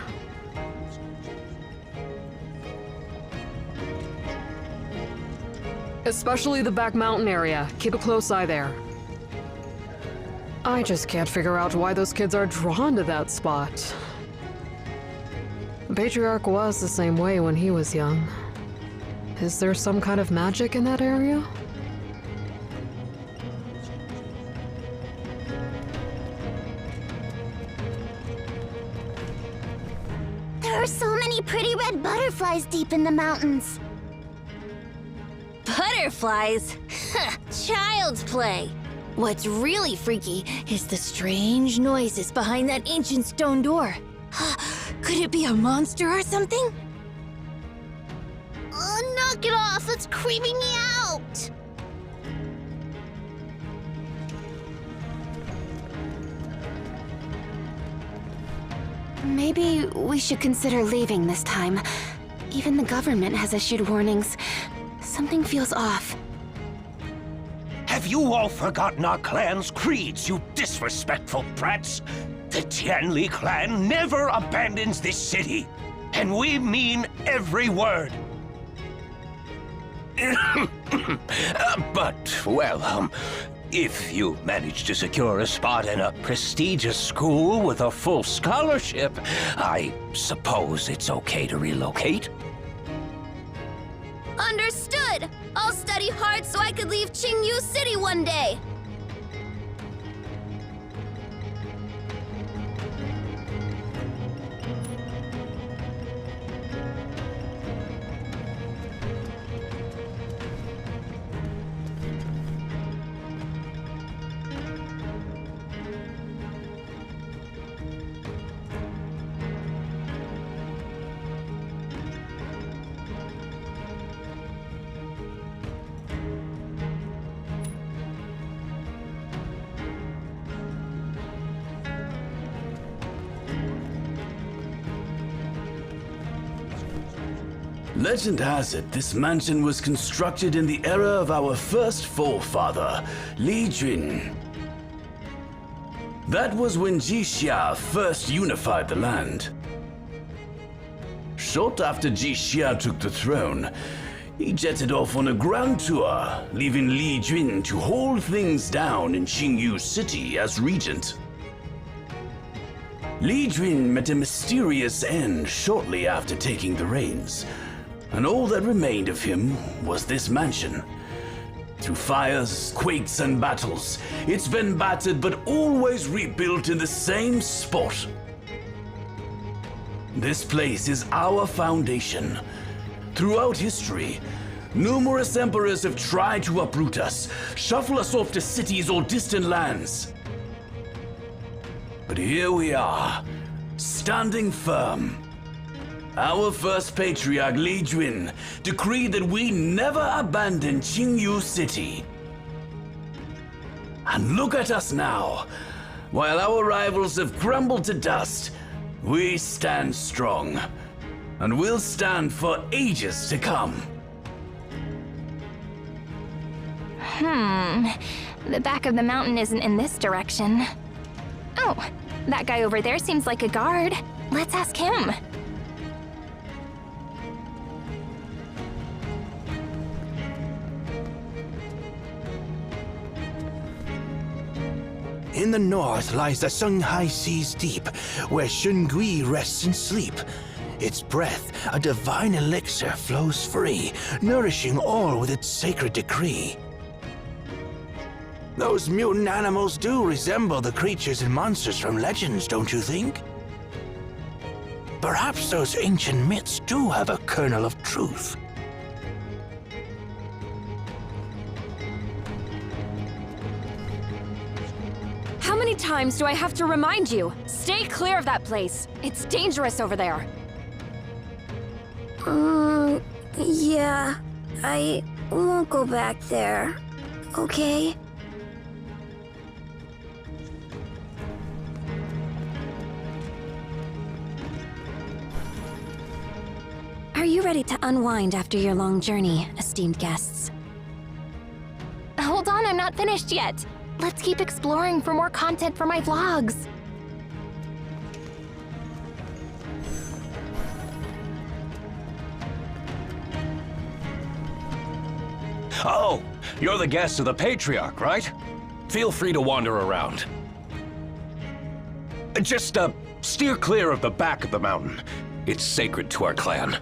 [SPEAKER 14] Especially the back mountain area. Keep a close eye there. I just can't figure out why those kids are drawn to that spot. The Patriarch was the same way when he was young. Is there some kind of magic in that area?
[SPEAKER 8] There are so many pretty red butterflies deep in the mountains.
[SPEAKER 12] Butterflies? Child's play. What's really freaky is the strange noises behind that ancient stone door. Could it be a monster or something?
[SPEAKER 8] Oh, knock it off! It's creeping me out! Maybe we should consider leaving this time. Even the government has issued warnings. Something feels off.
[SPEAKER 6] Have you all forgotten our clan's creeds, you disrespectful brats? The Tianli clan never abandons this city, and we mean every word. But, well, if you manage to secure a spot in a prestigious school with a full scholarship, I suppose it's okay to relocate?
[SPEAKER 8] Understood! I'll study hard so I could leave Qingyu City one day!
[SPEAKER 13] Legend has it, this mansion was constructed in the era of our first forefather, Li Jun. That was when Jixia first unified the land. Short after Jixia took the throne, he jetted off on a grand tour, leaving Li Jun to hold things down in Qingyu City as regent. Li Jun met a mysterious end shortly after taking the reins, and all that remained of him was this mansion. Through fires, quakes, and battles, it's been battered but always rebuilt in the same spot. This place is our foundation. Throughout history, numerous emperors have tried to uproot us, shuffle us off to cities or distant lands. But here we are, standing firm. Our first patriarch, Li Jun, decreed that we never abandon Qingyu City. And look at us now. While our rivals have crumbled to dust, we stand strong. And we'll stand for ages to come.
[SPEAKER 4] The back of the mountain isn't in this direction. Oh, that guy over there seems like a guard. Let's ask him.
[SPEAKER 6] In the north lies the Songhai Sea's deep, where Shungui rests in sleep. Its breath, a divine elixir, flows free, nourishing all with its sacred decree. Those mutant animals do resemble the creatures and monsters from legends, don't you think? Perhaps those ancient myths do have a kernel of truth.
[SPEAKER 15] How many times do I have to remind you? Stay clear of that place. It's dangerous over there.
[SPEAKER 12] Yeah. I won't go back there. Okay? Are you ready to unwind after your long journey, esteemed guests?
[SPEAKER 4] Hold on, I'm not finished yet. Let's keep exploring for more content for my vlogs.
[SPEAKER 16] Oh, you're the guest of the Patriarch, right? Feel free to wander around. Just, steer clear of the back of the mountain. It's sacred to our clan.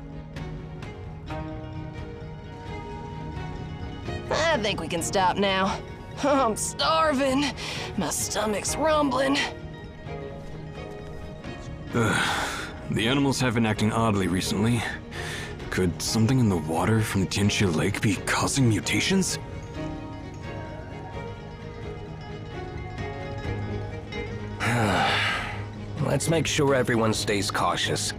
[SPEAKER 3] I think we can stop now. I'm starving. My stomach's rumbling.
[SPEAKER 11] The animals have been acting oddly recently. Could something in the water from the Tianxi Lake be causing mutations?
[SPEAKER 16] Let's make sure everyone stays cautious.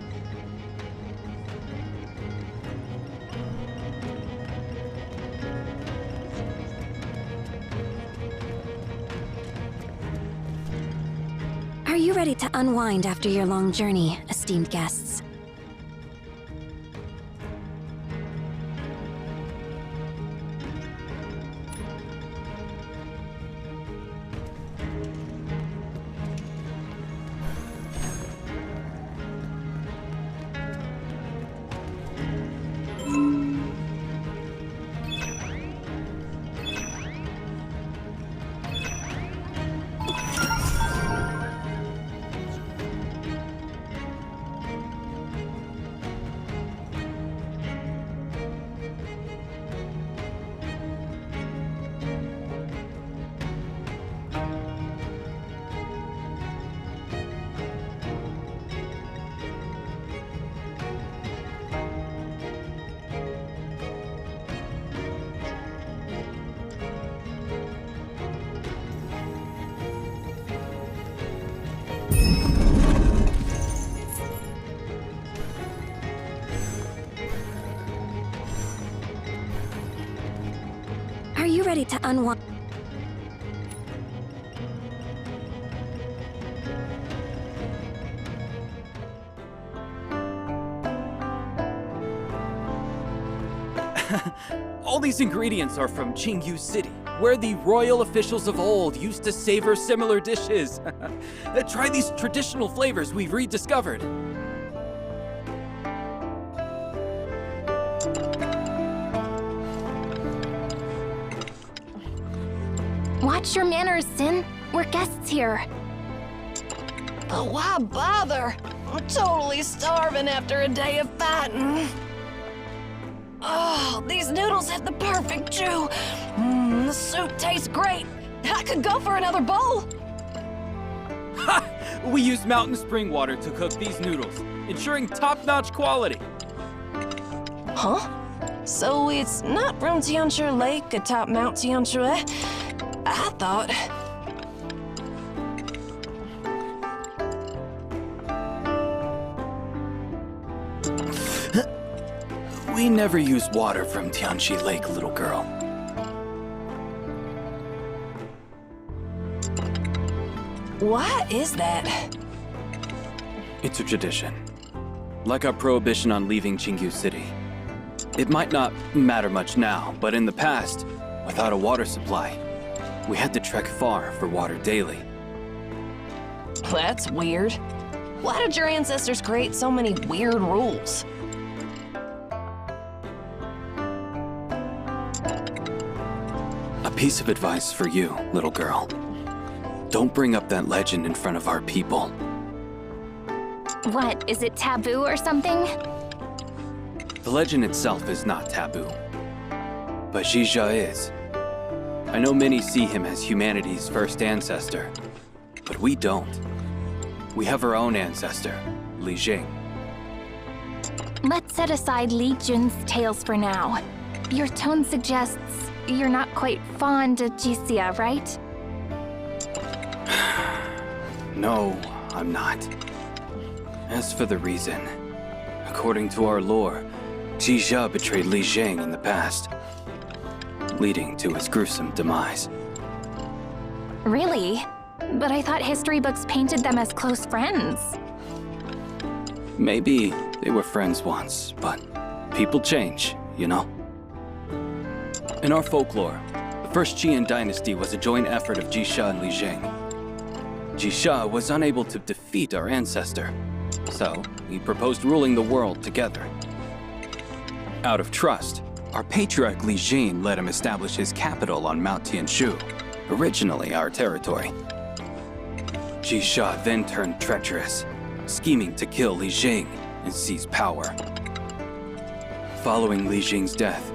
[SPEAKER 12] Are you ready to unwind after your long journey, esteemed guests? Are you ready to unwind?
[SPEAKER 7] All these ingredients are from Qingyu City, where the royal officials of old used to savor similar dishes. Try these traditional flavors we've rediscovered.
[SPEAKER 4] Watch your manners, Sin. We're guests here.
[SPEAKER 3] But why bother? I'm totally starving after a day of fighting. Oh, these noodles have the perfect chew. The soup tastes great. I could go for another bowl.
[SPEAKER 7] Ha! We use mountain spring water to cook these noodles, ensuring top-notch quality.
[SPEAKER 3] Huh? So it's not from Tianchi Lake atop Mount Tianchi? I thought...
[SPEAKER 7] We never use water from Tianchi Lake, little girl.
[SPEAKER 3] What is that?
[SPEAKER 7] It's a tradition. Like our prohibition on leaving Qingyu City. It might not matter much now, but in the past, without a water supply, we had to trek far for water daily.
[SPEAKER 3] That's weird. Why did your ancestors create so many weird rules?
[SPEAKER 7] A piece of advice for you, little girl. Don't bring up that legend in front of our people.
[SPEAKER 4] What, is it taboo or something?
[SPEAKER 7] The legend itself is not taboo, but Zhizha is. I know many see him as humanity's first ancestor, but we don't. We have our own ancestor, Li Jing.
[SPEAKER 4] Let's set aside Li Jun's tales for now. Your tone suggests you're not quite fond of Jixia, right?
[SPEAKER 7] No, I'm not. As for the reason, according to our lore, Zhizha betrayed Li Jing in the past, leading to his gruesome demise.
[SPEAKER 4] Really? But I thought history books painted them as close friends.
[SPEAKER 7] Maybe they were friends once, but people change, you know? In our folklore, the first Qian dynasty was a joint effort of Jixia and Li Jing. Jixia was unable to defeat our ancestor, so he proposed ruling the world together. Out of trust, our patriarch Li Jing let him establish his capital on Mount Tianshu, originally our territory. Jixia then turned treacherous, scheming to kill Li Jing and seize power. Following Li Jing's death,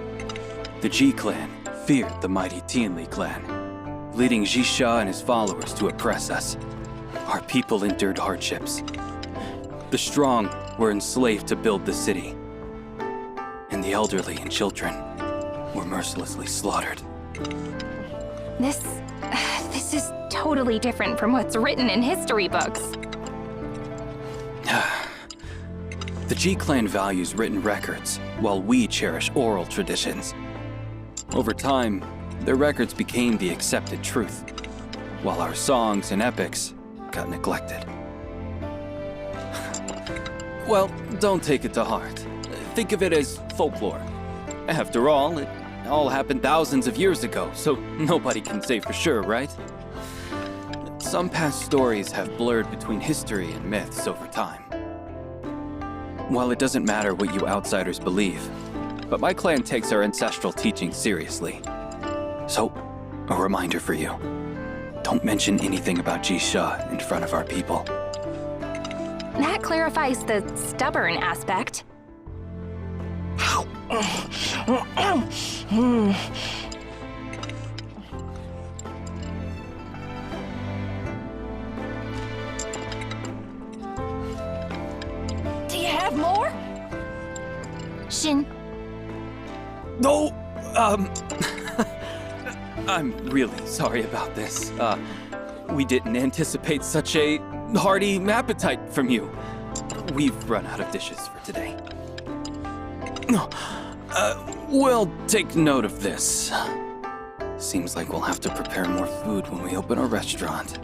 [SPEAKER 7] the Ji clan feared the mighty Tianli clan, leading Jixia and his followers to oppress us. Our people endured hardships. The strong were enslaved to build the city, and the elderly and children were mercilessly slaughtered.
[SPEAKER 4] This is totally different from what's written in history books.
[SPEAKER 7] The Ji clan values written records, while we cherish oral traditions. Over time, their records became the accepted truth, while our songs and epics got neglected. Well, don't take it to heart. Think of it as folklore. After all, it all happened thousands of years ago, so nobody can say for sure, right? Some past stories have blurred between history and myths over time. While it doesn't matter what you outsiders believe, but my clan takes our ancestral teachings seriously. So, a reminder for you. Don't mention anything about Jixia in front of our people.
[SPEAKER 4] That clarifies the stubborn aspect.
[SPEAKER 3] Do you have more?
[SPEAKER 4] Shin.
[SPEAKER 7] No, I'm really sorry about this. We didn't anticipate such a hearty appetite from you. We've run out of dishes for today. We'll take note of this. Seems like we'll have to prepare more food when we open our restaurant.